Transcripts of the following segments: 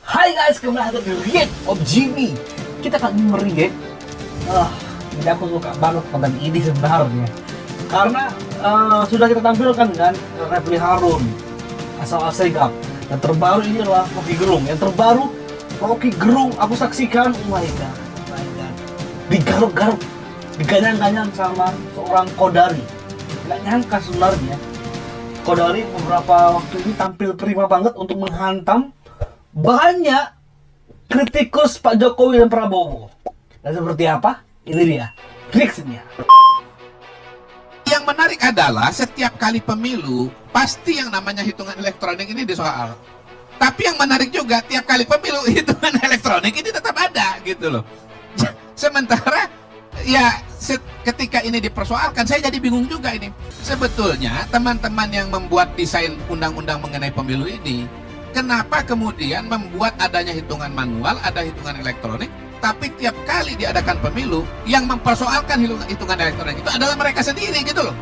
Hai guys, kembali lagi di React of Jimmy. Kita akan mereact. Jadi aku suka banget konten ini sebenarnya. Karena sudah kita tampilkan kan Refli Harun, Asal Asegaf. Yang terbaru ini adalah Rocky Gerung. Yang terbaru Rocky Gerung aku saksikan, oh my god, digaruk-garuk, diganyang-ganyang sama seorang Kodari. Gak nyangka sebenarnya Kodari beberapa waktu ini tampil prima banget untuk menghantam banyak kritikus Pak Jokowi dan Prabowo. Dan seperti apa? Ini dia reaksinya. Yang menarik adalah setiap kali pemilu pasti yang namanya hitungan elektronik ini disoal. Tapi yang menarik juga tiap kali pemilu hitungan elektronik ini tetap ada gitu loh. Sementara ya ketika ini dipersoalkan saya jadi bingung juga ini. Sebetulnya teman-teman yang membuat desain undang-undang mengenai pemilu ini, kenapa kemudian membuat adanya hitungan manual, ada hitungan elektronik, tapi tiap kali diadakan pemilu, yang mempersoalkan hitungan elektronik itu adalah mereka sendiri gitu loh.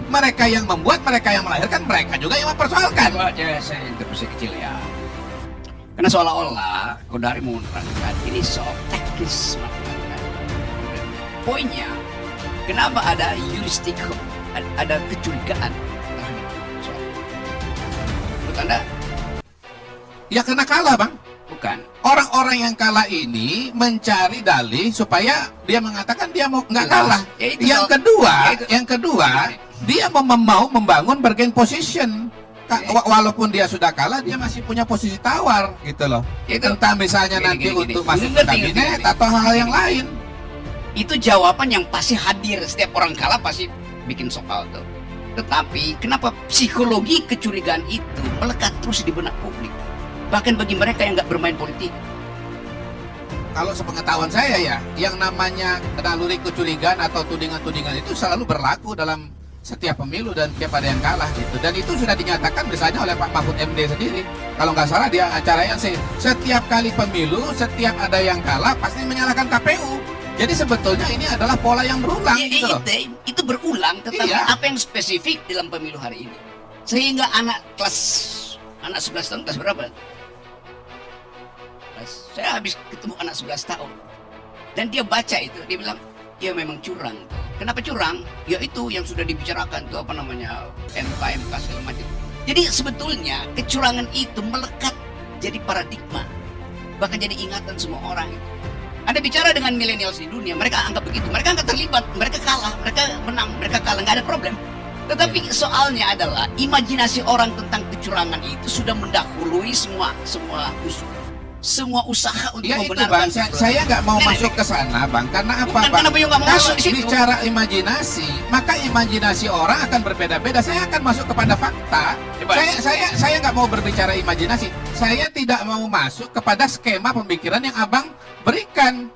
Mereka yang membuat, mereka yang melahirkan, mereka juga yang mempersoalkan. Coba aja saya interupsi kecil ya. Karena seolah-olah Kodari mau menerangkan ini soal teknis matematika. Poinnya, kenapa ada jurisdik, ada kecurigaan terhadap soal. Menurut Anda? Ya karena kalah bang. Bukan. Orang-orang yang kalah ini mencari dalih supaya dia mengatakan dia mau nggak kalah. Ya, itu Yang soal- kedua, ya, itu- yang kedua, dia mau membangun bargain position. Walaupun dia sudah kalah, dia masih punya posisi tawar gitu loh. Ya, itu- Entah misalnya Gini, nanti gini, gini. untuk masuk ke Ngerti, kabinet ngerti. atau hal-hal yang lain. Itu jawaban yang pasti hadir. Setiap orang kalah pasti bikin soal tuh. Tetapi kenapa psikologi kecurigaan itu melekat terus di benak publik? Bahkan bagi mereka yang nggak bermain politik. Kalau sepengetahuan saya ya, yang namanya naluri kecurigaan atau tudingan-tudingan itu selalu berlaku dalam setiap pemilu dan tiap ada yang kalah gitu. Dan itu sudah dinyatakan misalnya oleh Pak Mahfud MD sendiri. Kalau nggak salah dia acaranya setiap kali pemilu, setiap ada yang kalah pasti menyalahkan KPU. Jadi sebetulnya ini adalah pola yang berulang gitu loh. Itu berulang, tetapi Iya. apa yang spesifik dalam pemilu hari ini? Sehingga anak 11 tahun, kelas berapa? Saya habis ketemu anak 11 tahun. Dan dia baca itu, dia bilang, ya memang curang. Kenapa curang? Ya itu yang sudah dibicarakan tuh apa namanya, MK segala macam. Jadi sebetulnya kecurangan itu melekat jadi paradigma. Bahkan jadi ingatan semua orang. Anda bicara dengan millennials di dunia, mereka anggap begitu. Mereka nggak terlibat, mereka kalah, mereka menang, mereka kalah, nggak ada problem. Tetapi soalnya adalah imajinasi orang tentang kecurangan itu sudah mendahului semua usaha untuk Ya itu membenarkan. bang, saya nggak mau Nih, masuk ke sana bang, karena apa Bukan, bang? kenapa you nggak mau Kalau masuk di situ? bicara imajinasi, maka imajinasi orang akan berbeda-beda. Saya akan masuk kepada fakta. Coba. Saya nggak mau berbicara imajinasi. Saya tidak mau masuk kepada skema pemikiran yang abang berikan.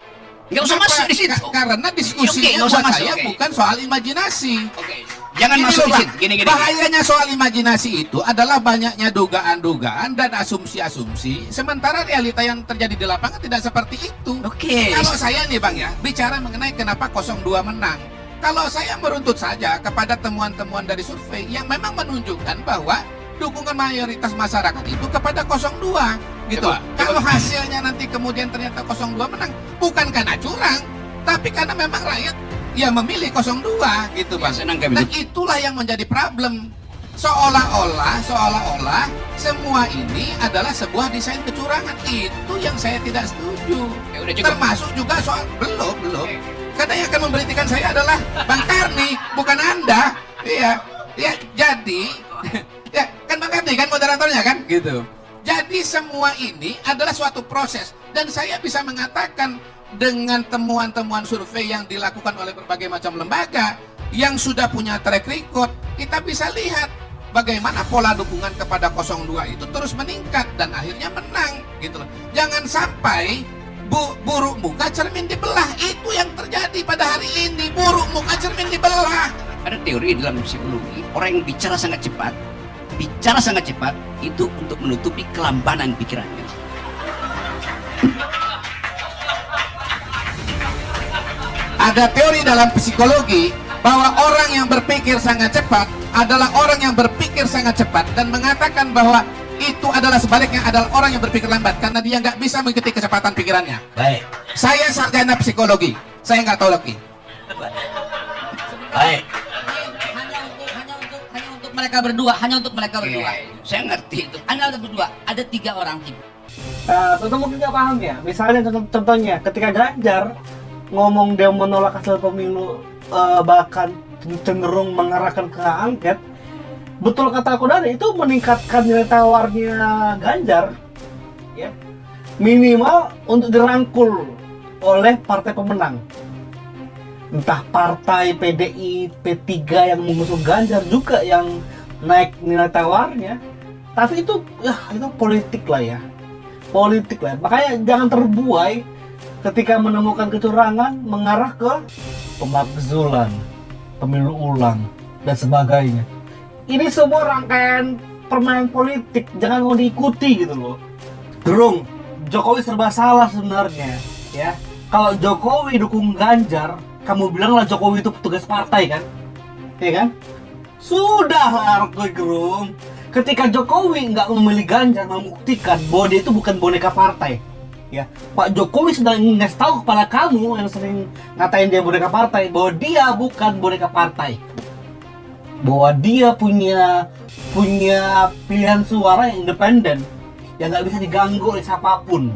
Nggak usah Kenapa? masuk di situ. Karena diskusinya Oke, nggak usah buat masuk, saya oke. bukan soal imajinasi. Oke, jangan Gini masuk loh, di Bang. situ. Gini. Bahayanya soal imajinasi itu adalah banyaknya dugaan-dugaan dan asumsi-asumsi, sementara realita yang terjadi di lapangan tidak seperti itu. Oke. Kalau saya nih bang ya, bicara mengenai kenapa 02 menang, kalau saya meruntut saja kepada temuan-temuan dari survei yang memang menunjukkan bahwa dukungan mayoritas masyarakat itu kepada 02 gitu. Coba. Kalau hasilnya nanti kemudian ternyata 02 menang, bukan karena curang, tapi karena memang rakyat ya memilih 02 gitu Ya, bang. senang kami Dan itu. itulah yang menjadi problem. Seolah-olah semua ini adalah sebuah desain kecurangan. Itu yang saya tidak setuju. Ya udah cukup. Termasuk juga soal belum. Oke. Karena yang akan memberitikan saya adalah Bang Karni, bukan Anda. Iya. Ya, jadi ya kan Bang Karni kan moderatornya kan? Gitu. Jadi semua ini adalah suatu proses dan saya bisa mengatakan dengan temuan-temuan survei yang dilakukan oleh berbagai macam lembaga yang sudah punya track record, kita bisa lihat bagaimana pola dukungan kepada 02 itu terus meningkat dan akhirnya menang gitu loh. Jangan sampai buruk muka cermin dibelah. Itu yang terjadi pada hari ini. Buruk muka cermin dibelah. Ada teori dalam psikologi, orang yang bicara sangat cepat itu untuk menutupi kelambanan pikirannya. Ada teori dalam psikologi bahwa orang yang berpikir sangat cepat adalah orang yang berpikir sangat cepat dan mengatakan bahwa itu adalah sebaliknya adalah orang yang berpikir lambat karena dia nggak bisa mengikuti kecepatan pikirannya. Baik. Saya sarjana psikologi, saya nggak tahu lagi. Baik. Hanya untuk mereka berdua, hanya untuk mereka berdua. Iya, saya ngerti itu. Anda ada berdua, ada 3 orang tim. Tentu mungkin nggak paham ya. Misalnya contohnya ketika Ganjar ngomong dia menolak hasil pemilu, bahkan cenderung mengarahkan ke angket, betul kata aku tadi, itu meningkatkan nilai tawarnya Ganjar, ya, minimal untuk dirangkul oleh partai pemenang, entah partai PDI, P3 yang mengusung Ganjar juga yang naik nilai tawarnya. Tapi itu ya itu politik lah ya, politik lah. Makanya jangan terbuai ketika menemukan kecurangan mengarah ke pemakzulan, pemilu ulang dan sebagainya. Ini semua rangkaian permainan politik, jangan mau diikuti gitu loh. Gerung, Jokowi serba salah sebenarnya, ya. Kalau Jokowi dukung Ganjar, kamu bilanglah Jokowi itu petugas partai kan, ya kan? Sudahlah, Gerung. Ketika Jokowi nggak memilih Ganjar, membuktikan bahwa dia itu bukan boneka partai, ya. Pak Jokowi sedang ngasih tahu kepada kamu yang sering ngatain dia boneka partai, bahwa dia bukan boneka partai, bahwa dia punya pilihan suara yang independen yang nggak bisa diganggu oleh siapapun,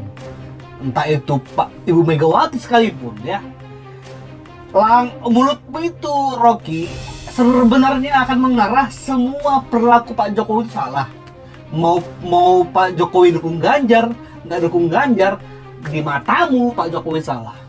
entah itu Pak Ibu Megawati sekalipun, ya. Mulutmu itu, Rocky, sebenarnya akan mengarah semua perilaku Pak Jokowi itu salah. Mau Pak Jokowi dukung Ganjar, nggak dukung Ganjar, di matamu Pak Jokowi salah.